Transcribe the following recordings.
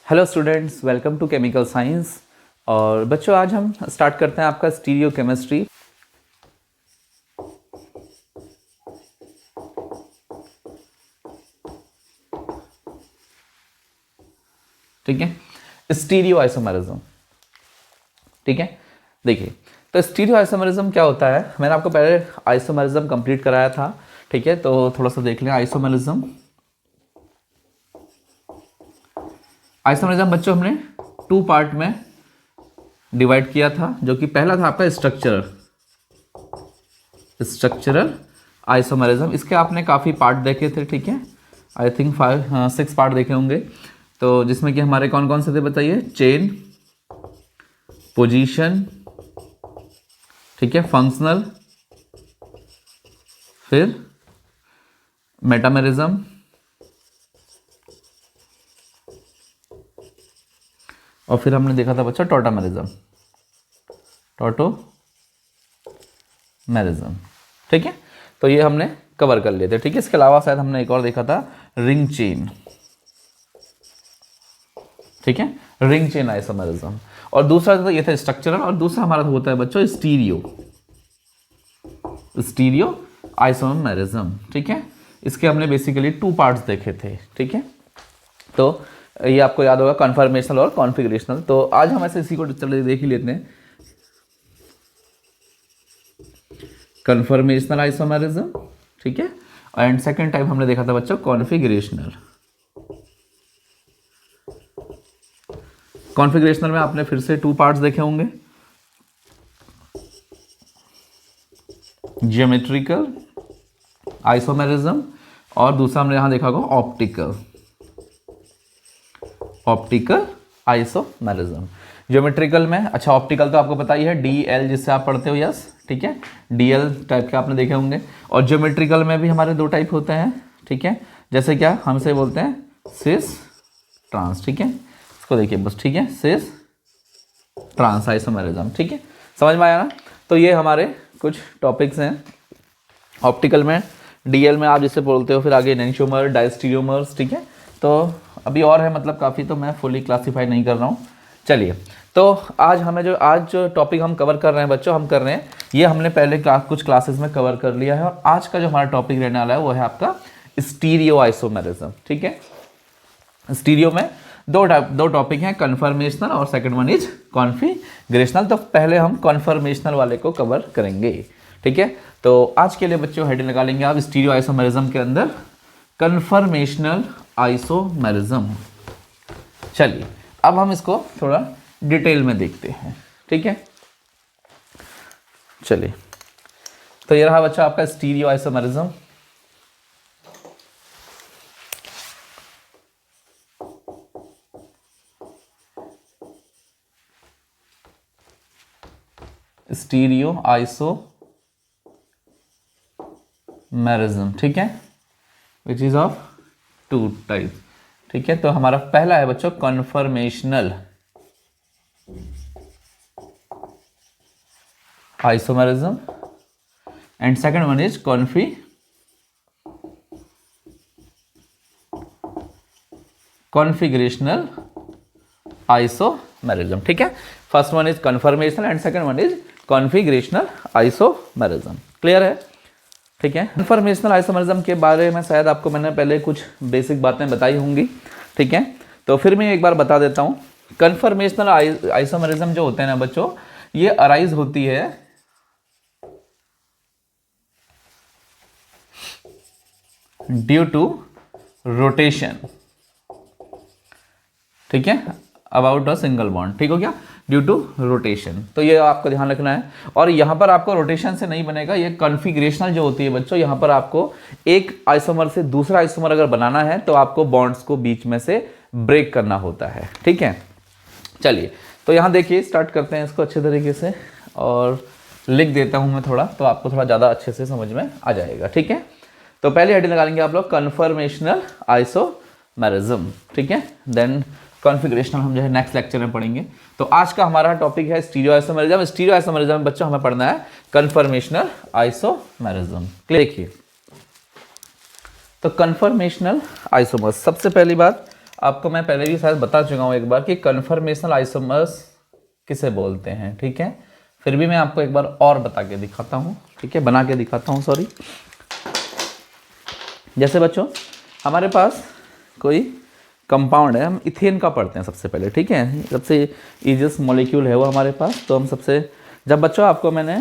Hello students, welcome to chemical science. और बच्चों, आज हम स्टार्ट करते हैं आपका स्टीरियो केमिस्ट्री। ठीक है, स्टीरियो आइसोमेरिज्म। ठीक है, देखिए, तो स्टीरियो आइसोमेरिज्म क्या होता है। मैंने आपको पहले आइसोमेरिज्म कंप्लीट कराया था। ठीक है, तो थोड़ा सा देख लें आइसोमेरिज्म। आइसोमेरिज्म बच्चों हमने टू पार्ट में डिवाइड किया था, जो कि पहला था आपका स्ट्रक्चरल आइसोमेरिज्म। इसके आपने काफ़ी पार्ट देखे थे। ठीक है, आई थिंक 6 पार्ट देखे होंगे। तो जिसमें कि हमारे कौन कौन से थे बताइए। चेन, पोजीशन, ठीक है, फंक्शनल, फिर मेटामेरिज्म, और फिर हमने देखा था बच्चा टॉटामेरिज्म। ठीक है, तो ये हमने कवर कर लिए थे। ठीक है, इसके अलावा शायद हमने एक और देखा था, रिंग चेन। ठीक है, रिंग चेन आइसोमेरिज्म। और दूसरा तो ये था स्ट्रक्चरल, और दूसरा हमारा होता है बच्चों स्टीरियो आइसोमेरिज्म। ठीक है, इसके हमने बेसिकली 2 पार्ट्स देखे थे। ठीक है, तो ये आपको याद होगा, कन्फर्मेशनल और कॉन्फ़िगरेशनल। तो आज हम ऐसे इसी को चलिए देख ही लेते हैं। कन्फर्मेशनल आइसोमेरिज्म, ठीक है, एंड सेकंड टाइप हमने देखा था बच्चों कॉन्फ़िगरेशनल। कॉन्फ़िगरेशनल में आपने फिर से 2 पार्ट्स देखे होंगे, जियोमेट्रिकल आइसोमेरिज्म, और दूसरा हमने यहां देखा होगा ऑप्टिकल आइसोमेरिज्म। ज्योमेट्रिकल में, अच्छा ऑप्टिकल तो आपको पता ही है, DL जिससे आप पढ़ते हो, यस। ठीक है, DL टाइप के आपने देखे होंगे। और ज्योमेट्रिकल में भी हमारे 2 टाइप होते हैं। ठीक है, जैसे क्या हम इसे बोलते हैं सिस ट्रांस। ठीक है, इसको देखिए बस। ठीक है, सिस ट्रांस आइसोमेरिज्म। ठीक है, समझ में आया ना। तो ये हमारे कुछ टॉपिक्स हैं। ऑप्टिकल में, DL में आप जिसे बोलते हो, फिर आगे एनेंटियोमर, डायस्टीरियोमर्स। ठीक है, तो अभी और है, मतलब काफ़ी, तो मैं फुली क्लासीफाई नहीं कर रहा हूँ। चलिए, तो आज जो टॉपिक हम कवर कर रहे हैं बच्चों, हम कर रहे हैं, ये हमने पहले कुछ क्लासेस में कवर कर लिया है। और आज का जो हमारा टॉपिक रहने वाला है वो है आपका स्टीरियो आइसोमेरिज्म। ठीक है, स्टीरियो में दो टॉपिक हैं, कन्फर्मेशनल और सेकंड वन इज कॉन्फिगरेशनल। तो पहले हम कन्फर्मेशनल वाले को कवर करेंगे। ठीक है, तो आज के लिए बच्चों हेडिंग लगा लेंगे आप स्टीरियो आइसोमेरिज्म के अंदर कन्फर्मेशनल आइसोमेरिज्म। चलिए, अब हम इसको थोड़ा डिटेल में देखते हैं। ठीक है, चलिए, तो ये रहा बच्चा आपका स्टीरियो आइसोमेरिज्म। स्टीरियो आइसोमेरिज्म, ठीक है, विच इज ऑफ 2 टाइप। ठीक है, तो हमारा पहला है बच्चों conformational isomerism, and second one is configurational isomerism. ठीक है, first one is conformational and second one is configurational isomerism. Clear है। ठीक है, कन्फर्मेशनल आइसोमेरिज्म के बारे में शायद आपको मैंने पहले कुछ बेसिक बातें बताई होंगी। ठीक है, तो फिर मैं एक बार बता देता हूं। कन्फर्मेशनल आइसोमेरिज्म जो होते हैं ना बच्चों, ये अराइज होती है ड्यू टू रोटेशन। ठीक है, अबाउट अ सिंगल बॉन्ड। ठीक हो गया, ड्यू टू रोटेशन। तो ये आपको ध्यान रखना है। और यहां पर आपको रोटेशन से नहीं बनेगा, ये कॉन्फिगरेशनल जो होती है बच्चों, यहां पर आपको एक आइसोमर से दूसरा आइसोमर अगर बनाना है तो आपको बॉन्ड्स को बीच में से ब्रेक करना होता है। ठीक है, चलिए, तो यहां देखिए, स्टार्ट करते हैं इसको अच्छे तरीके से, और लिख देता हूं मैं थोड़ा, तो आपको थोड़ा ज़्यादा अच्छे से समझ में आ जाएगा। ठीक है, तो पहले हेडिंग लगा लेंगे आप लोग कन्फर्मेशनल आइसोमेरिज्म। ठीक है, देन कॉन्फिगरेशनल हम जो है नेक्स्ट लेक्चर में पढ़ेंगे। तो आज का हमारा टॉपिक है स्टीरियो आइसोमेरिज्म। स्टीरियो आइसोमेरिज्म में बच्चों हमें पढ़ना है कन्फर्मेशनल आइसोमेरिज्म। देखिए, तो कन्फर्मेशनल आइसोमर्स, सबसे पहली बात आपको मैं पहले भी शायद बता चुका हूँ एक बार कि कन्फर्मेशनल आइसोमर्स किसे बोलते हैं, ठीक है। फिर भी मैं आपको एक बार और बता के दिखाता हूँ, ठीक है, बना के दिखाता हूँ, सॉरी। जैसे बच्चों हमारे पास कोई कंपाउंड है, हम इथेन का पढ़ते हैं सबसे पहले, ठीक है। सबसे ईजिएस्ट मॉलिक्यूल है वो हमारे पास। तो हम सबसे, जब बच्चों आपको मैंने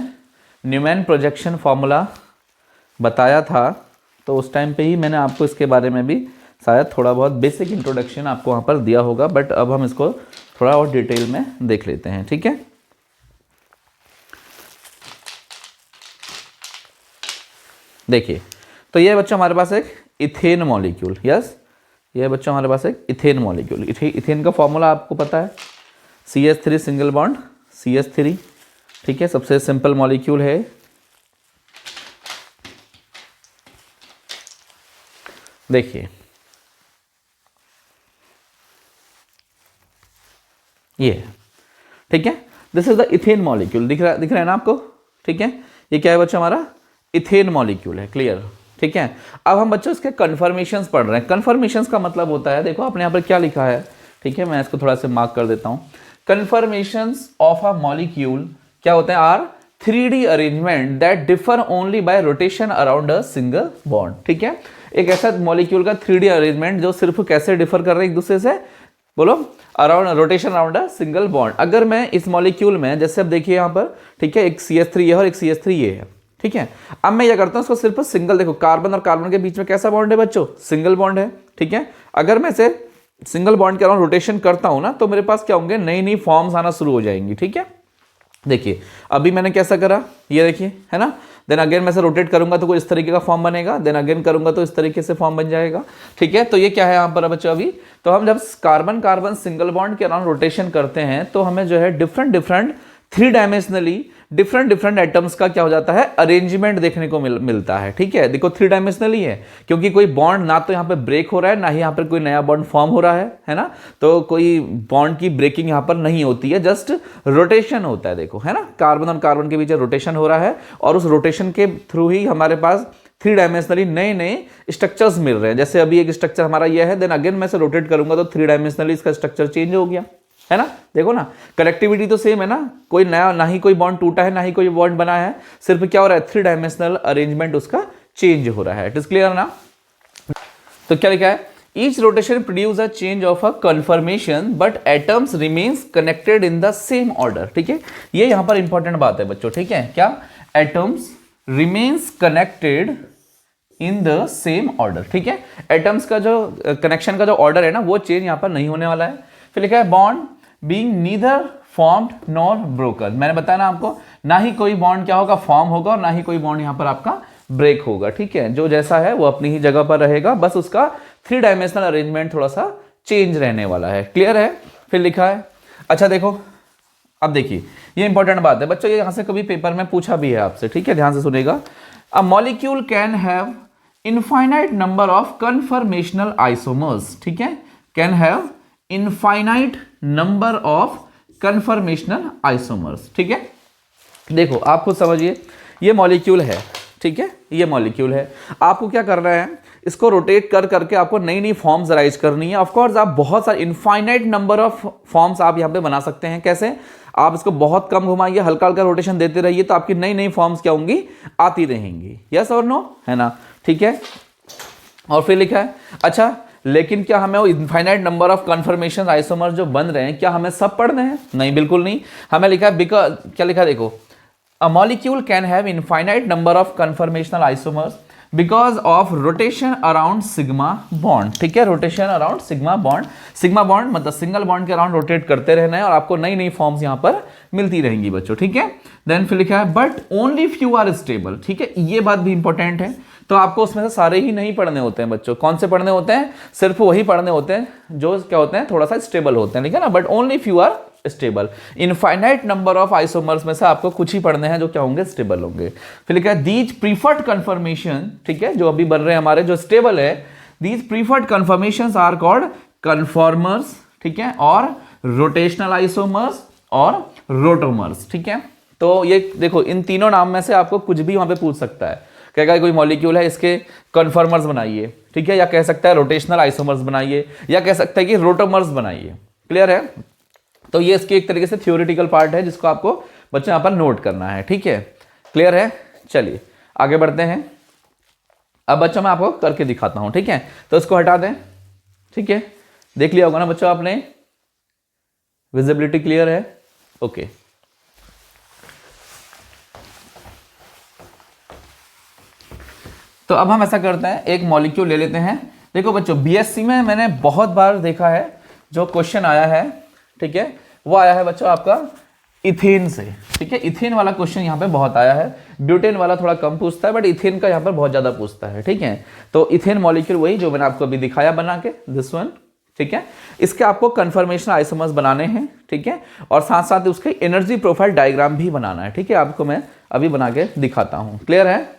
न्यूमैन प्रोजेक्शन फार्मूला बताया था तो उस टाइम पे ही मैंने आपको इसके बारे में भी शायद थोड़ा बहुत बेसिक इंट्रोडक्शन आपको वहाँ पर दिया होगा, बट अब हम इसको थोड़ा और डिटेल में देख लेते हैं, ठीक है। देखिए, तो ये बच्चों हमारे पास एक इथेन मॉलिक्यूल, यस, ये बच्चों हमारे पास एक इथेन मॉलिक्यूल। इथेन का फॉर्मूला आपको पता है, CH3 सिंगल बॉन्ड CH3, ठीक है, सबसे सिंपल मॉलिक्यूल है। देखिए ये है, ठीक है, this is the ethane molecule. दिख रहा है ना आपको, ठीक है। ये क्या है बच्चों, हमारा इथेन मॉलिक्यूल है, क्लियर, ठीक है। अब हम बच्चों इसके कन्फर्मेशंस पढ़ रहे हैं। कन्फर्मेशंस का मतलब होता है, देखो आपने यहाँ पर क्या लिखा है, ठीक है, मैं इसको थोड़ा सा मार्क कर देता हूँ। कन्फर्मेशंस ऑफ अ मॉलिक्यूल क्या होते हैं, are 3D arrangement that differ only by rotation around a single bond, ठीक है। एक ऐसा मॉलिक्यूल का 3D अरेंजमेंट जो सिर्फ कैसे डिफर कर रहे हैं एक दूसरे से, बोलो, around rotation around a single bond. अगर मैं इस मॉलिक्यूल में, जैसे अब देखिए यहाँ पर, ठीक है, एक CH3 है और एक CH3 ये है, ठीक है। अब मैं क्या करता हूँ, इसको सिर्फ सिंगल, देखो कार्बन और कार्बन के बीच में कैसा बॉन्ड है बच्चों, सिंगल बॉन्ड है, ठीक है। अगर मैं इसे सिंगल बॉन्ड के अराउंड रोटेशन करता हूँ ना, तो मेरे पास क्या होंगे, नई नई फॉर्म्स आना शुरू हो जाएंगी, ठीक है। देखिए अभी मैंने कैसा करा, ये देखिए, है ना। देन अगेन मैं इसे रोटेट करूंगा तो कोई इस तरीके का फॉर्म बनेगा, देन अगेन करूंगा तो इस तरीके से फॉर्म बन जाएगा, ठीक है। तो ये क्या है यहाँ पर बच्चों, अभी तो हम जब कार्बन कार्बन सिंगल बॉन्ड के अराउंड रोटेशन करते हैं तो हमें जो है different different 3 dimensionally different different atoms का क्या हो जाता है, अरेंजमेंट देखने को मिलता है, ठीक है। देखो 3 डायमेंशनली है क्योंकि कोई बॉन्ड ना तो यहाँ पे ब्रेक हो रहा है, ना ही यहाँ पर कोई नया बॉन्ड फॉर्म हो रहा है ना। तो कोई बॉन्ड की ब्रेकिंग यहाँ पर नहीं होती है, जस्ट रोटेशन होता है, देखो, है ना। कार्बन और कार्बन के बीच रोटेशन हो रहा है और उस रोटेशन के थ्रू ही हमारे पास 3 डायमेंशनली नए नए स्ट्रक्चर्स मिल रहे हैं। जैसे अभी एक स्ट्रक्चर हमारा यह है, देन अगेन मैं इसे रोटेट करूंगा तो 3 डायमेंशनली इसका स्ट्रक्चर चेंज हो गया, है ना। देखो ना, कनेक्टिविटी तो सेम है ना, कोई नया, ना ही कोई बॉन्ड टूटा है, ना ही कोई बॉन्ड बना है, सिर्फ क्या हो रहा है, 3 डायमेंशनल अरेंजमेंट उसका चेंज हो रहा है। इट इज क्लियर ना। तो क्या लिखा है, each rotation produce a change of a conformation but atoms remains connected in the same order, ठीक है। ये यहां पर इंपॉर्टेंट बात है बच्चों, ठीक है। क्या, atoms remains connected in the same order, ठीक है। एटम्स का जो कनेक्शन का जो ऑर्डर है ना, वो चेंज यहां पर नहीं होने वाला है। फिर लिखा है bond being neither formed nor broken. मैंने बताया ना आपको, ना ही कोई बॉन्ड क्या होगा, फॉर्म होगा, और ना ही कोई बॉन्ड यहां पर आपका ब्रेक होगा, ठीक है। जो जैसा है वो अपनी ही जगह पर रहेगा, बस उसका 3 डायमेंशनल अरेंजमेंट थोड़ा सा चेंज रहने वाला है, क्लियर है। फिर लिखा है, अच्छा देखो, अब देखिए ये इंपॉर्टेंट बात है बच्चों, ये यहां से कभी पेपर में पूछा भी है आपसे, ठीक है, ध्यान से सुनेगा। A molecule can have infinite number of conformational isomers, ठीक है, can have infinite number of conformational isomers, ठीक है। देखो आप खुद समझिए, ये मॉलिक्यूल है, ठीक है, ये मॉलिक्यूल है, आपको क्या करना है, इसको रोटेट कर करके आपको नई नई फॉर्म्स राइज करनी है। ऑफ कोर्स आप बहुत सारे इनफाइनाइट नंबर ऑफ फॉर्म्स आप यहाँ पे बना सकते हैं। कैसे, आप इसको बहुत कम घुमाइए, हल्का हल्का रोटेशन देते रहिए, तो आपकी नई नई फॉर्म्स क्या होंगी, आती रहेंगी, यस और नो, है ना, ठीक है। और फिर लिखा है, अच्छा लेकिन क्या हमें वो infinite number of conformation isomers जो बन रहे हैं, क्या हमें सब पढ़ने हैं, नहीं, बिल्कुल नहीं। हमें लिखा है बिकॉज, क्या लिखा है देखो, a molecule can have infinite number of conformational isomers because of rotation around sigma bond, ठीक है, rotation around sigma bond. Sigma bond मतलब सिंगल बॉन्ड के अराउंड रोटेट करते रहना है और आपको नई नई फॉर्म्स यहां पर मिलती रहेंगी बच्चों, ठीक है। देन फिर लिखा है but only few are stable, ठीक है, ये बात भी इंपॉर्टेंट है। तो आपको उसमें से सारे ही नहीं पढ़ने होते हैं बच्चों, कौन से पढ़ने होते हैं, सिर्फ वही पढ़ने होते हैं जो क्या होते हैं, थोड़ा सा स्टेबल होते हैं, ठीक है ना। But only few are stable, infinite number of isomers में से आपको कुछ ही पढ़ने हैं जो क्या होंगे, स्टेबल होंगे। फिर लिखा है दीज प्रीफर्ड कन्फर्मेशन, ठीक है, जो अभी बन रहे हैं हमारे, जो स्टेबल है, these preferred conformations are called conformers, ठीक है, और रोटेशनल आइसोमर्स और रोटोमर्स, ठीक है। तो ये देखो, इन तीनों नाम में से आपको कुछ भी वहां पे पूछ सकता है, कहेगा कोई मॉलिक्यूल है, इसके कन्फर्मर्स बनाइए, ठीक है, या कह सकता है रोटेशनल आइसोमर्स बनाइए, या कह सकता है कि रोटोमर्स बनाइए। क्लियर है? तो ये इसकी एक तरीके से थ्योरेटिकल पार्ट है जिसको आपको बच्चों यहाँ पर नोट करना है। ठीक है, क्लियर है? चलिए आगे बढ़ते हैं। अब बच्चों मैं आपको करके दिखाता हूँ। ठीक है, तो इसको हटा दें। ठीक है, देख लिया होगा ना बच्चों आपने, विजिबिलिटी क्लियर है? ओके, तो अब हम ऐसा करते हैं, एक मॉलिक्यूल ले लेते हैं। देखो बच्चों, बीएससी में मैंने बहुत बार देखा है जो क्वेश्चन आया है, ठीक है, वो आया है बच्चों आपका इथेन से। ठीक है, इथेन वाला क्वेश्चन यहाँ पे बहुत आया है, ब्यूटेन वाला थोड़ा कम पूछता है, बट इथेन का यहाँ पर बहुत ज्यादा पूछता है। ठीक है, तो इथेन मॉलिक्यूल वही जो मैंने आपको अभी दिखाया बना के, दिस वन। ठीक है, इसके आपको कन्फर्मेशन आइसोमर्स बनाने हैं। ठीक है, और साथ साथ उसके एनर्जी प्रोफाइल डायग्राम भी बनाना है। ठीक है, आपको मैं अभी बना के दिखाता हूँ। क्लियर है?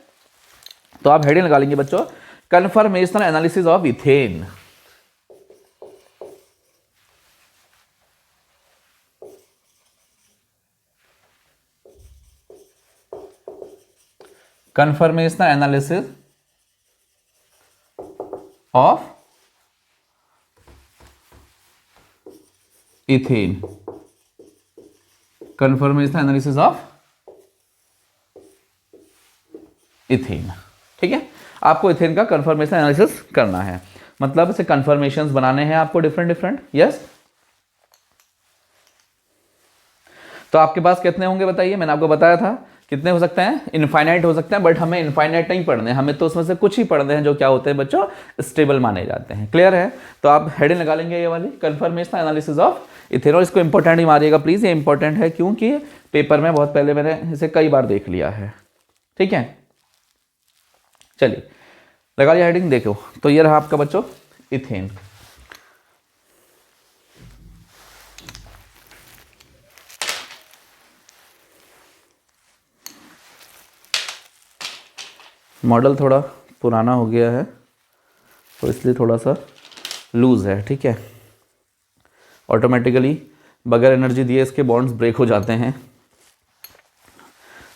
तो आप हेडिंग लगा लेंगे बच्चों, conformational analysis of ethane. Conformational analysis of ethane, conformational analysis of ethane. ठीक है, आपको इथेन का कन्फर्मेशन एनालिसिस करना है, मतलब इसे कन्फर्मेशंस बनाने हैं आपको डिफरेंट डिफरेंट। यस, तो आपके पास कितने होंगे बताइए? मैंने आपको बताया था कितने हो सकते हैं, इनफाइनाइट हो सकते हैं, बट हमें इनफाइनाइट नहीं पढ़ने, हमें तो उसमें से कुछ ही पढ़ने हैं जो क्या होते हैं बच्चों, स्टेबल माने जाते हैं। क्लियर है? तो आप हेडिंग लगा लेंगे ये वाली, कन्फर्मेशन एनालिसिस ऑफ इथेन। और इसको इंपॉर्टेंट ही मारिएगा प्लीज, ये इंपॉर्टेंट है क्योंकि पेपर में बहुत पहले मैंने इसे कई बार देख लिया है। ठीक है, चलिए लगा लिया हेडिंग। देखो तो ये रहा आपका बच्चों इथेन। मॉडल थोड़ा पुराना हो गया है तो इसलिए थोड़ा सा लूज है। ठीक है, ऑटोमेटिकली बगैर एनर्जी दिए इसके बॉन्ड्स ब्रेक हो जाते हैं।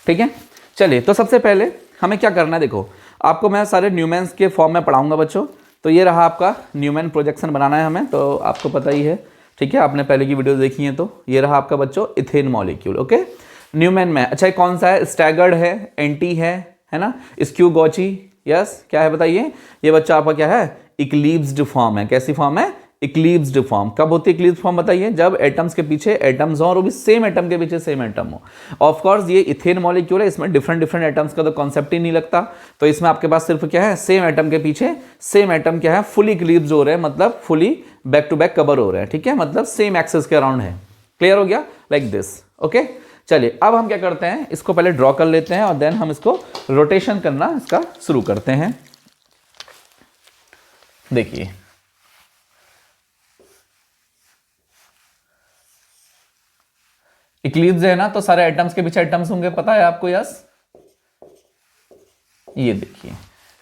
ठीक है, चलिए तो सबसे पहले हमें क्या करना है, देखो आपको मैं सारे न्यूमेन्स के फॉर्म में पढ़ाऊंगा बच्चों। तो ये रहा आपका न्यूमैन प्रोजेक्शन बनाना है हमें, तो आपको पता ही है। ठीक है, आपने पहले की वीडियो देखी है। तो ये रहा आपका बच्चों इथेन मॉलिक्यूल। ओके, न्यूमैन में अच्छा कौन सा है, स्टैगर्ड है, एंटी है ना, स्क्यू गॉची, यस, क्या है बताइए? ये बच्चा आपका क्या है, इक्लिप्स्ड फॉर्म है। कैसी फॉर्म है? Eclipsed form. कब होती है इक्लिप्स्ड फॉर्म बताइए? जब एटम्स के पीछे एटम्स हो और वो भी सेम एटम के पीछे सेम एटम हो। ऑफ कोर्स ये इथेन मॉलिक्यूल है, इसमें डिफरेंट डिफरेंट एटम्स का तो कॉन्सेप्ट ही नहीं लगता। तो इसमें आपके पास सिर्फ क्या है, सेम एटम के पीछे सेम एटम क्या है, फुली इक्लिप्स्ड हो रहे हैं, मतलब fully back to back cover हो रहे हैं। ठीक है, मतलब सेम एक्सिस के अराउंड है। क्लियर हो गया? Like this. ओके, चलिए अब हम क्या करते हैं, इसको पहले ड्रॉ कर लेते हैं और देन हम इसको रोटेशन करना इसका शुरू करते हैं। देखिए इक्लिप्स है ना, तो सारे एटम्स के पीछे एटम्स होंगे, पता है आपको? यस, ये देखिए।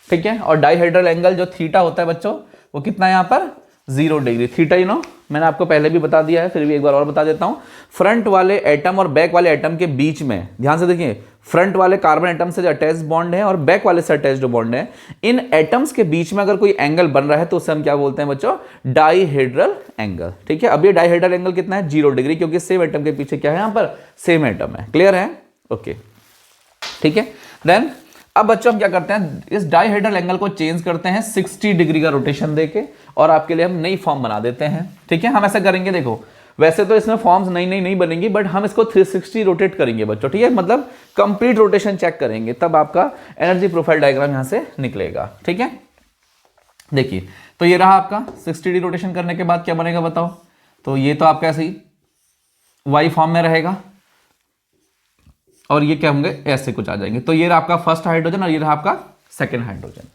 ठीक है, और डाइहेड्रल एंगल जो थीटा होता है बच्चों, वो कितना है यहाँ पर, 0 डिग्री। थीटा यू नो मैंने आपको पहले भी बता दिया है, फिर भी एक बार और बता देता हूं। फ्रंट वाले एटम और बैक वाले एटम के बीच में ध्यान से देखिए, फ्रंट वाले कार्बन एटम से जो अटैच बॉन्ड है और बैक वाले से अटैच जो बॉन्ड है, इन एटम्स के बीच में अगर कोई एंगल बन रहा है तो उसे हम क्या बोलते हैं बच्चों, डाइहेड्रल एंगल। ठीक है, अब ये डाइहेड्रल एंगल कितना है, 0 डिग्री, क्योंकि सेम एटम के पीछे क्या है, यहाँ पर सेम एटम है। क्लियर है? ओके, ठीक है। देन अब बच्चों हम क्या करते हैं, इस डाइहेड्रल एंगल को चेंज करते हैं 60 डिग्री का रोटेशन देके, और आपके लिए हम नई फॉर्म बना देते हैं। ठीक है, हम ऐसा करेंगे, देखो वैसे तो इसमें फॉर्म्स नई नई नहीं बनेंगी, बट हम इसको 360 रोटेट करेंगे बच्चों। ठीक है, मतलब कंप्लीट रोटेशन चेक करेंगे, तब आपका एनर्जी प्रोफाइल डायग्राम यहां से निकलेगा। ठीक है, देखिए तो ये रहा आपका 60 डिग्री रोटेशन करने के बाद क्या बनेगा बताओ। तो ये तो आपका ऐसे ही वाई फॉर्म में रहेगा, और ये क्या होंगे, ऐसे कुछ आ जाएंगे। तो ये रहा आपका फर्स्ट हाइड्रोजन और ये रहा आपका सेकंड हाइड्रोजन।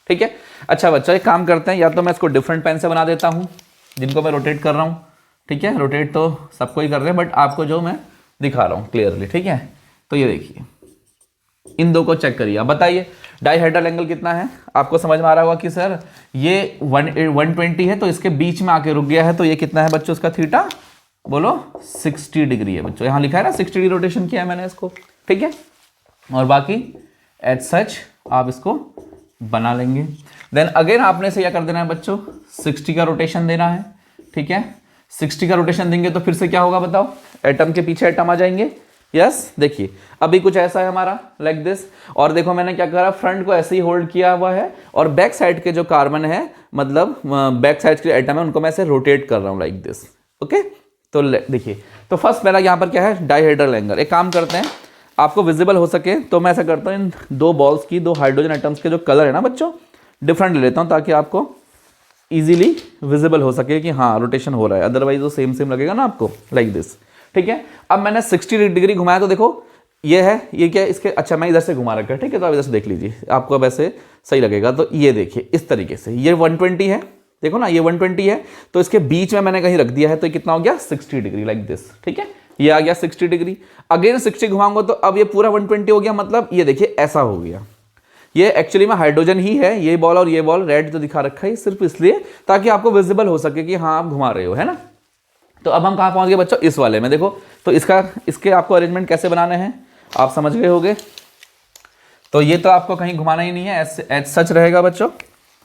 ठीक है, अच्छा बच्चा एक काम करते हैं, या तो मैं इसको डिफरेंट पेन से बना देता हूं जिनको मैं रोटेट कर रहा हूं। ठीक है, रोटेट तो सबको ही कर रहे हैं, बट आपको जो मैं दिखा रहा हूं क्लियरली। ठीक है, तो ये देखिए, इन दो को चेक करिए, अब बताइए डाइहेड्रल एंगल कितना है। आपको समझ में आ रहा होगा कि सर ये 120 है, तो इसके बीच में आके रुक गया है, तो ये कितना है बच्चों इसका थीटा, बोलो 60 डिग्री है बच्चों, यहां लिखा है ना 60 डिग्री रोटेशन किया है मैंने इसको। ठीक है, और बाकी एज सच आप इसको बना लेंगे। देन अगेन आपने से क्या कर देना है बच्चों, 60 का रोटेशन देना है, ठीक है। 60 का रोटेशन देंगे तो फिर से क्या होगा बताओ, एटम के पीछे एटम आ जाएंगे। यस देखिए अभी कुछ ऐसा है हमारा लाइक दिस, और देखो मैंने क्या करा, फ्रंट को ऐसे ही होल्ड किया हुआ है और बैक साइड के जो कार्बन है मतलब बैक साइड के एटम है उनको मैं ऐसे रोटेट कर रहा हूँ लाइक दिस। ओके तो देखिए, तो फर्स्ट पहला यहाँ पर क्या है, डाइहेड्रल एंगल। एक काम करते हैं, आपको विजिबल हो सके तो मैं ऐसा करता हूँ, इन दो बॉल्स की, दो हाइड्रोजन एटम्स के जो कलर है ना बच्चों, डिफरेंट ले लेता हूँ ताकि आपको इजीली विजिबल हो सके कि हाँ रोटेशन हो रहा है, अदरवाइज वो सेम सेम लगेगा ना आपको लाइक दिस। ठीक है, अब मैंने 60 डिग्री घुमाया तो देखो ये है, ये क्या है इसके, अच्छा मैं इधर से घुमा रखा है, ठीक है, तो आप इधर से देख लीजिए आपको अब ऐसे सही लगेगा। तो ये देखिए इस तरीके से, ये 120 है, देखो ना ये 120 है, तो इसके बीच में मैंने कहीं रख दिया है, तो कितना हो गया 60 डिग्री लाइक दिस। ठीक है, ये आ गया 60 डिग्री। अगेन 60 घुमाऊंगा तो अब ये पूरा 120 हो गया, मतलब ये देखिए ऐसा हो गया। ये एक्चुअली में हाइड्रोजन ही है, ये बॉल और ये बॉल रेड जो दिखा रखा है सिर्फ इसलिए ताकि आपको विजिबल हो सके कि हाँ आप घुमा रहे हो, है ना। तो अब हम कहाँ पहुंच गए बच्चों, इस वाले में। देखो तो इसके आपको अरेंजमेंट कैसे बनाने हैं आप समझ गए होंगे। तो ये तो आपको कहीं घुमाना ही नहीं है, एज सच रहेगा बच्चों,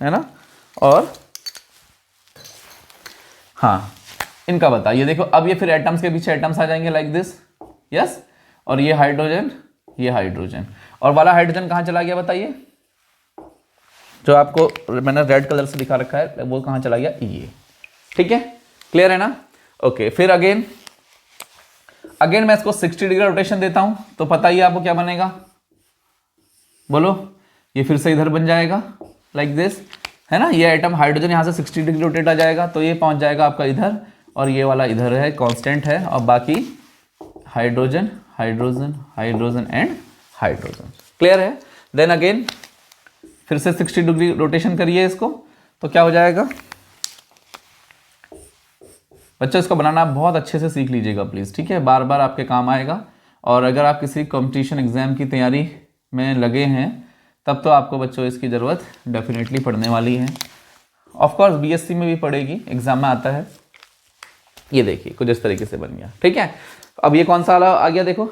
है ना। और हाँ इनका बताइए, देखो अब ये फिर एटम्स के पीछे एटम्स आ जाएंगे लाइक दिस। यस, और ये हाइड्रोजन, ये हाइड्रोजन, और वाला हाइड्रोजन कहाँ चला गया बताइए, जो आपको मैंने रेड कलर से दिखा रखा है वो कहाँ चला गया, ये। ठीक है, क्लियर है ना। ओके, फिर अगेन मैं इसको 60 डिग्री रोटेशन देता हूं तो पता ही आपको क्या बनेगा, बोलो। ये फिर से इधर बन जाएगा लाइक दिस, है ना। ये एटम हाइड्रोजन यहां से 60 डिग्री रोटेट आ जाएगा तो ये पहुंच जाएगा आपका इधर, और ये वाला इधर है, कांस्टेंट है, और बाकी hydrogen hydrogen hydrogen and hydrogen. Clear है। देन अगेन फिर से 60 डिग्री रोटेशन करिए इसको, तो क्या हो जाएगा बच्चों, इसको बनाना आप बहुत अच्छे से सीख लीजिएगा प्लीज़, ठीक है, बार बार आपके काम आएगा। और अगर आप किसी कंपटीशन एग्जाम की तैयारी में लगे हैं तब तो आपको बच्चों इसकी ज़रूरत डेफिनेटली पड़ने वाली है। ऑफकोर्स बीएससी में भी पड़ेगी, एग्जाम में आता है। ये देखिए कुछ इस तरीके से बन गया। ठीक है, अब ये कौन सा वाला आ गया, देखो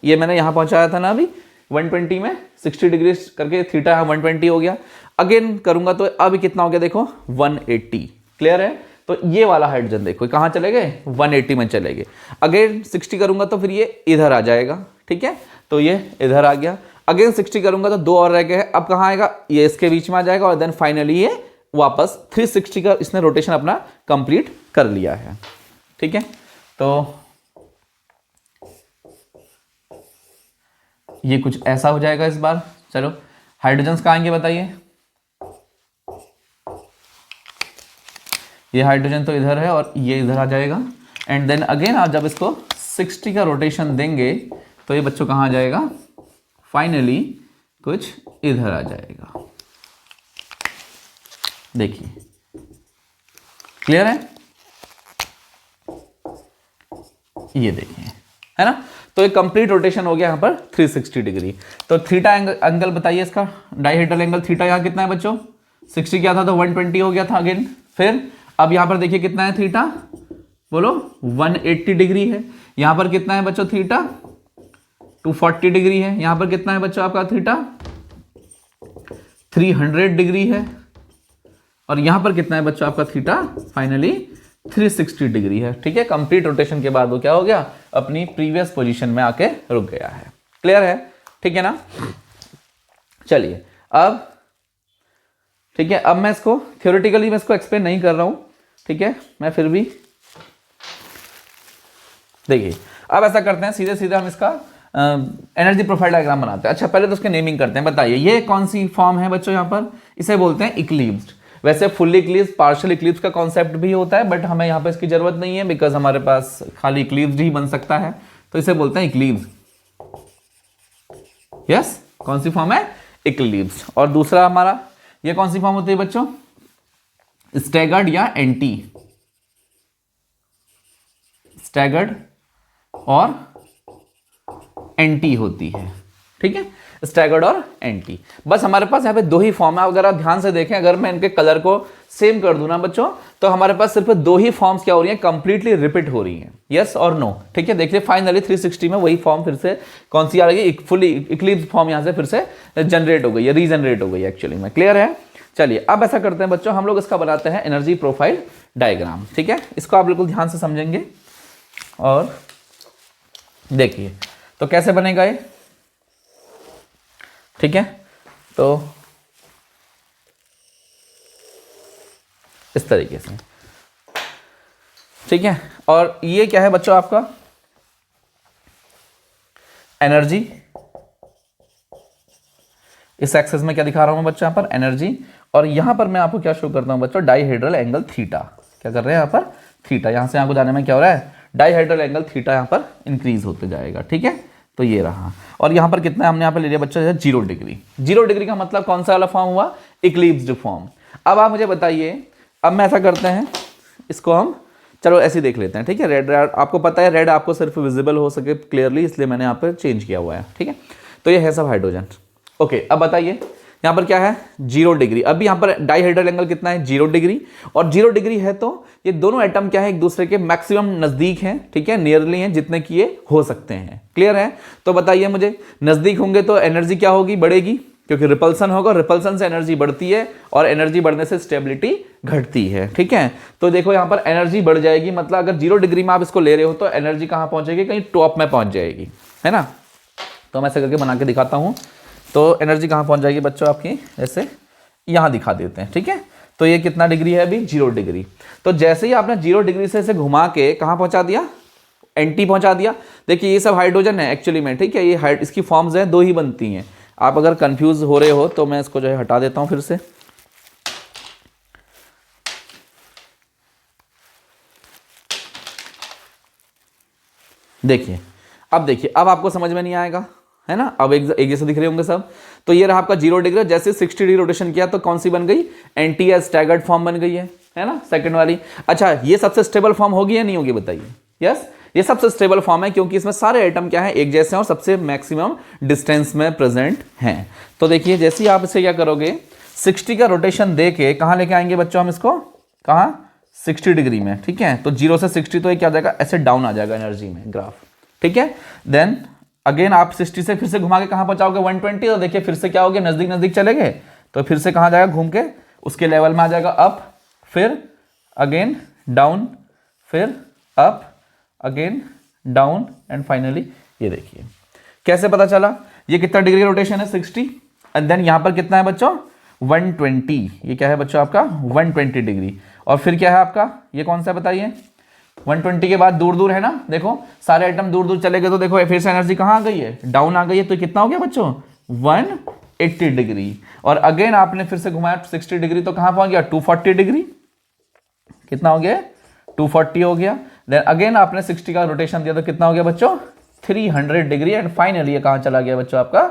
ये मैंने यहाँ पहुँचाया था ना अभी 120 में, 60 डिग्री करके थीटा यहाँ 120 हो गया। अगेन करूँगा तो अब कितना हो गया देखो 180। क्लियर है, तो ये वाला हाइड्रोजन देखो कहाँ चले गए 180 में चले गए। अगेन 60 करूंगा तो फिर ये इधर आ जाएगा, ठीक है, तो ये इधर आ गया। अगेन 60 करूंगा तो दो और रह गए, अब कहाँ आएगा, ये इसके बीच में आ जाएगा, और देन फाइनली ये वापस 360 का इसने रोटेशन अपना कंप्लीट कर लिया है। ठीक है, तो ये कुछ ऐसा हो जाएगा इस बार। चलो हाइड्रोजन कहाँ आएंगे बताइए, ये हाइड्रोजन तो इधर है और ये इधर आ जाएगा। एंड देन अगेन आप जब इसको 60 का रोटेशन देंगे तो ये बच्चों कहाँ आ जाएगा, फाइनली कुछ इधर आ जाएगा। देखिए क्लियर है, ये देखिए, है ना। तो ये कंप्लीट रोटेशन हो गया यहाँ पर 360 डिग्री। तो थीटा एंगल बताइए इसका, डाइहेड्रल एंगल थीटा यहाँ कितना है बच्चों, 60 क्या था तो 120 हो गया था अगेन। फिर अब यहां पर देखिए कितना है थीटा, बोलो 180 डिग्री है। यहां पर कितना है बच्चों थीटा, 240 डिग्री है। यहां पर कितना है बच्चों आपका थीटा, 300 डिग्री है। और यहां पर कितना है बच्चों आपका थीटा, फाइनली 360 डिग्री है। ठीक है, कंप्लीट रोटेशन के बाद वो क्या हो गया, अपनी प्रीवियस पोजीशन में आके रुक गया है। क्लियर है, ठीक है ना। चलिए अब ठीक है, अब मैं इसको थ्योरेटिकली मैं इसको एक्सप्लेन नहीं कर रहा हूं, ठीक है, मैं फिर भी देखिए अब ऐसा करते हैं, सीधे सीधे हम इसका एनर्जी प्रोफाइल डायग्राम बनाते हैं। अच्छा पहले तो उसके नेमिंग करते हैं। बताइए ये कौन सी फॉर्म है बच्चों, यहाँ पर इसे बोलते हैं इक्लिप्स्ड। वैसे फुल्ली इक्लिप्स, पार्शियल इक्लिप्स का कॉन्सेप्ट भी होता है, बट हमें यहाँ पे इसकी जरूरत नहीं है बिकॉज हमारे पास खाली इक्लिप्स्ड ही बन सकता है, तो इसे बोलते हैं इक्लिप्स। यस, कौन सी फॉर्म है, इक्लिप्स। और दूसरा हमारा ये कौन सी फॉर्म होती है बच्चों, स्टैगर्ड या एंटी, स्टैगर्ड और एंटी होती है। ठीक है, स्टैगर्ड और एंटी। बस हमारे पास यहाँ पे दो ही फॉर्म है। अगर आप ध्यान से देखें, अगर मैं इनके कलर को सेम कर दूं ना बच्चों, तो हमारे पास सिर्फ दो ही फॉर्म्स क्या हो रही हैं, कंप्लीटली रिपीट हो रही हैं, यस और नो। ठीक है, देखिए फाइनली 360 में वही फॉर्म फिर से कौन सी आ रही है, फुली इक्लिप्स फॉर्म यहाँ से फिर से जनरेट हो गई है, रीजनरेट हो गई है एक्चुअली में। क्लियर है? चलिए अब ऐसा करते हैं बच्चों, हम लोग इसका बनाते हैं एनर्जी प्रोफाइल डायग्राम। ठीक है, इसको आप बिल्कुल ध्यान से समझेंगे और देखिए तो कैसे बनेगा ये। ठीक है, तो इस तरीके से। ठीक है, और ये क्या है बच्चों आपका एनर्जी। इस एक्सेस में क्या दिखा रहा हूं मैं बच्चों, यहां पर एनर्जी, और यहां पर मैं आपको क्या शो करता हूं बच्चों, डाइहेड्रल एंगल थीटा। क्या कर रहे हैं यहां पर, थीटा। यहां से यहां को जाने में क्या हो रहा है, डाइहेड्रल एंगल थीटा यहां पर इंक्रीज होते जाएगा। ठीक है, तो ये रहा। और यहां पर कितना हमने यहां पर ले लिया बच्चों, 0 डिग्री। 0 डिग्री का मतलब कौन सा वाला फॉर्म हुआ, इक्लिप्स्ड फॉर्म। अब आप मुझे बताइए, अब मैं ऐसा करते हैं, इसको हम चलो ऐसे देख लेते हैं। ठीक है, रेड आपको पता है, रेड आपको सिर्फ विजिबल हो सके क्लियरली, इसलिए मैंने यहाँ पर चेंज किया हुआ है। ठीक है, तो ये है सब हाइड्रोजन। ओके, अब बताइए यहाँ पर क्या है, 0 डिग्री। अभी यहाँ पर डाइहेड्रल एंगल कितना है, 0 डिग्री। और 0 डिग्री है तो ये दोनों एटम क्या है, एक दूसरे के मैक्सिमम नजदीक हैं। ठीक है, नियरली हैं, जितने की ये हो सकते हैं। क्लियर है? तो बताइए मुझे, नजदीक होंगे तो एनर्जी क्या होगी, बढ़ेगी, क्योंकि रिपल्सन होगा, रिपल्सन से एनर्जी बढ़ती है, और एनर्जी बढ़ने से स्टेबिलिटी घटती है। ठीक है, तो देखो यहाँ पर एनर्जी बढ़ जाएगी, मतलब अगर 0 डिग्री में आप इसको ले रहे हो तो एनर्जी कहाँ पहुंचेगी, कहीं टॉप में पहुंच जाएगी, है ना। तो मैं ऐसे करके बना के दिखाता हूँ। तो एनर्जी कहाँ पहुंच जाएगी बच्चों आपकी, जैसे यहाँ दिखा देते हैं। ठीक है, तो ये कितना डिग्री है अभी, 0 डिग्री। तो जैसे ही आपने 0 डिग्री से इसे घुमा के कहाँ पहुंचा दिया, एंटी पहुंचा दिया। देखिए ये सब हाइड्रोजन है एक्चुअली में। ठीक है, ये इसकी फॉर्म्स हैं, दो ही बनती हैं। आप अगर कंफ्यूज हो रहे हो तो मैं इसको जो है हटा देता हूं फिर से। देखिए, अब देखिए, अब आपको समझ में नहीं आएगा, है ना। अब एक जैसे दिख रहे होंगे सब। तो ये रहा आपका 0 डिग्री, जैसे 60 डिग्री रोटेशन किया तो कौन सी बन गई, एंटी या स्टैगर्ड फॉर्म बन गई है ना, सेकंड वाली। अच्छा, ये सबसे स्टेबल फॉर्म होगी या नहीं होगी बताइए। यस, ये सबसे स्टेबल फॉर्म है, क्योंकि इसमें सारे एटम क्या है, एक जैसे हैं और सबसे मैक्सिमम डिस्टेंस में प्रेजेंट हैं। तो देखिए, जैसे ही आप इसे क्या करोगे, 60 का रोटेशन दे के कहाँ लेके आएंगे बच्चों हम इसको, कहाँ, 60 डिग्री में। ठीक है, तो 0 से 60 तो ये क्या हो जाएगा, ऐसे डाउन आ जाएगा एनर्जी में ग्राफ। ठीक है, देन अगेन आप 60 से फिर से घुमा के कहाँ पहुंचाओगे, 120। तो देखिए फिर से क्या हो गया, नजदीक नजदीक चले गए, तो फिर से कहाँ जाएगा, घूम के उसके लेवल में आ जाएगा, अप, फिर अगेन डाउन, फिर up, again down, and finally ये देखिए। कैसे पता चला, ये कितना डिग्री रोटेशन है, 60, एंड देन यहां पर कितना है बच्चों, 120। ये क्या है बच्चों आपका 120 डिग्री। और फिर क्या है आपका, ये कौन सा बताइए, 120 के बाद दूर दूर है ना, देखो सारे आइटम दूर दूर चले गए, तो देखो फिर से एनर्जी कहाँ आ गई है, डाउन आ गई है। तो कितना हो गया बच्चों, 180 डिग्री। और अगेन आपने फिर से घुमाया 60 डिग्री, तो कहां पहुंच गया, 240 डिग्री। कितना हो गया, 240 हो गया। देन अगेन आपने 60 का रोटेशन दिया, तो कितना हो गया बच्चों, 300 डिग्री। एंड फाइनली ये कहां चला गया बच्चों आपका,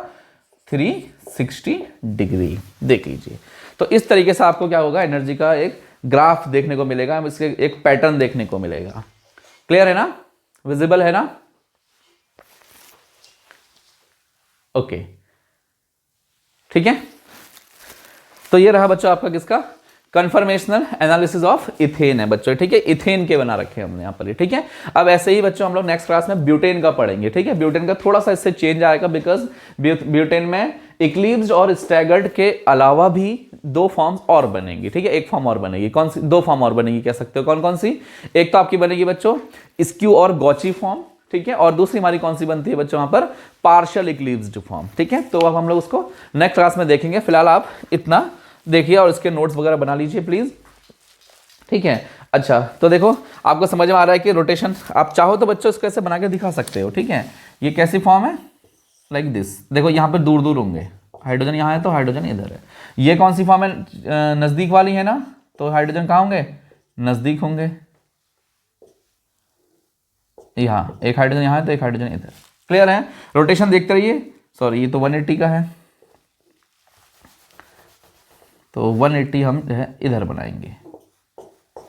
360 डिग्री। देख लीजिए, तो इस तरीके से आपको क्या होगा, एनर्जी का एक ग्राफ देखने को मिलेगा, इसके एक पैटर्न देखने को मिलेगा। क्लियर है ना, विजिबल है ना। ओके, ठीक है। तो ये रहा बच्चों आपका किसका, कन्फर्मेशनल एनालिसिस ऑफ इथेन है बच्चों। ठीक है, इथेन के बना रखे हैं हमने यहाँ पर। ठीक है, अब ऐसे ही बच्चों हम लोग नेक्स्ट क्लास में ब्यूटेन का पढ़ेंगे। ठीक है, ब्यूटेन का थोड़ा सा इससे चेंज आएगा, बिकॉज ब्यूटेन में इक्लिप्स्ड और स्टैगर्ड के अलावा भी दो फॉर्म्स और बनेंगी। ठीक है, एक फॉर्म और बनेगी, कौन सी, दो फॉर्म और बनेगी कह सकते हो, कौन कौन सी। एक तो आपकी बनेगी बच्चों स्क्यू और गॉची फॉर्म। ठीक है, और दूसरी हमारी कौन सी बनती है बच्चों यहाँ पर, पार्शियल इक्लिप्स्ड फॉर्म। ठीक है, तो अब हम लोग उसको नेक्स्ट क्लास में देखेंगे। फिलहाल आप इतना देखिए और इसके नोट्स वगैरह बना लीजिए प्लीज। ठीक है, अच्छा तो देखो आपको समझ में आ रहा है कि रोटेशन, आप चाहो तो बच्चों इसको ऐसे बना के दिखा सकते हो। ठीक है, ये कैसी फॉर्म है, लाइक दिस। देखो यहाँ पर दूर दूर होंगे, हाइड्रोजन यहाँ है तो हाइड्रोजन इधर है। ये कौन सी फॉर्म है, नजदीक वाली है ना, तो हाइड्रोजन कहाँ होंगे, नजदीक होंगे। यहाँ एक हाइड्रोजन यहाँ है तो एक हाइड्रोजन इधर। क्लियर है, रोटेशन देखते रहिए। सॉरी, ये तो 180 का है, तो 180 हम जो है इधर बनाएंगे।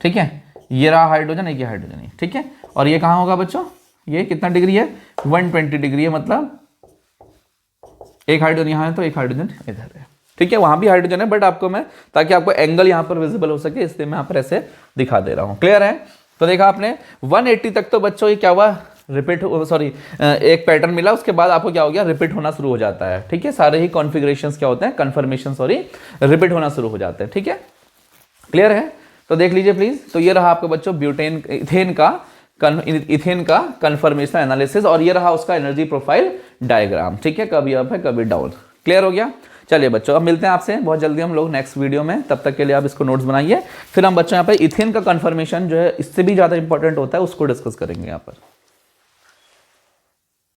ठीक है, ये रहा हाइड्रोजन, एक ये हाइड्रोजन है। ठीक है, और ये कहाँ होगा बच्चों, ये कितना डिग्री है, 120 डिग्री है, मतलब एक हाइड्रोजन यहाँ है तो एक हाइड्रोजन इधर है, ठीक है। वहां भी हाइड्रोजन है बट आपको मैं, ताकि आपको एंगल यहाँ पर विजिबल हो सके इसलिए मैं यहाँ पर ऐसे दिखा दे रहा हूँ। क्लियर है? तो देखा आपने 180 तक तो बच्चों ये क्या हुआ, रिपीट, सॉरी एक पैटर्न मिला, उसके बाद आपको क्या हो गया, रिपीट होना शुरू हो जाता है, ठीक है। सारे ही कॉन्फ़िगरेशंस क्या होते हैं, कन्फर्मेशन सॉरी, रिपीट होना शुरू हो जाते हैं, ठीक है। क्लियर है? तो देख लीजिए प्लीज। तो ये रहा आपका बच्चों ब्यूटेन इथेन का कन्फर्मेशन एनालिसिस, और ये रहा उसका एनर्जी प्रोफाइल डायग्राम, ठीक है। कभी अप है कभी डाउन। क्लियर हो गया? चलिए बच्चों, अब मिलते हैं आपसे बहुत जल्दी हम लोग नेक्स्ट वीडियो में। तब तक के लिए आप इसको नोट्स बनाइए, फिर हम बच्चों यहाँ पे इथेन का कन्फर्मेशन जो है इससे भी ज़्यादा इंपॉर्टेंट होता है उसको डिस्कस करेंगे यहाँ पर।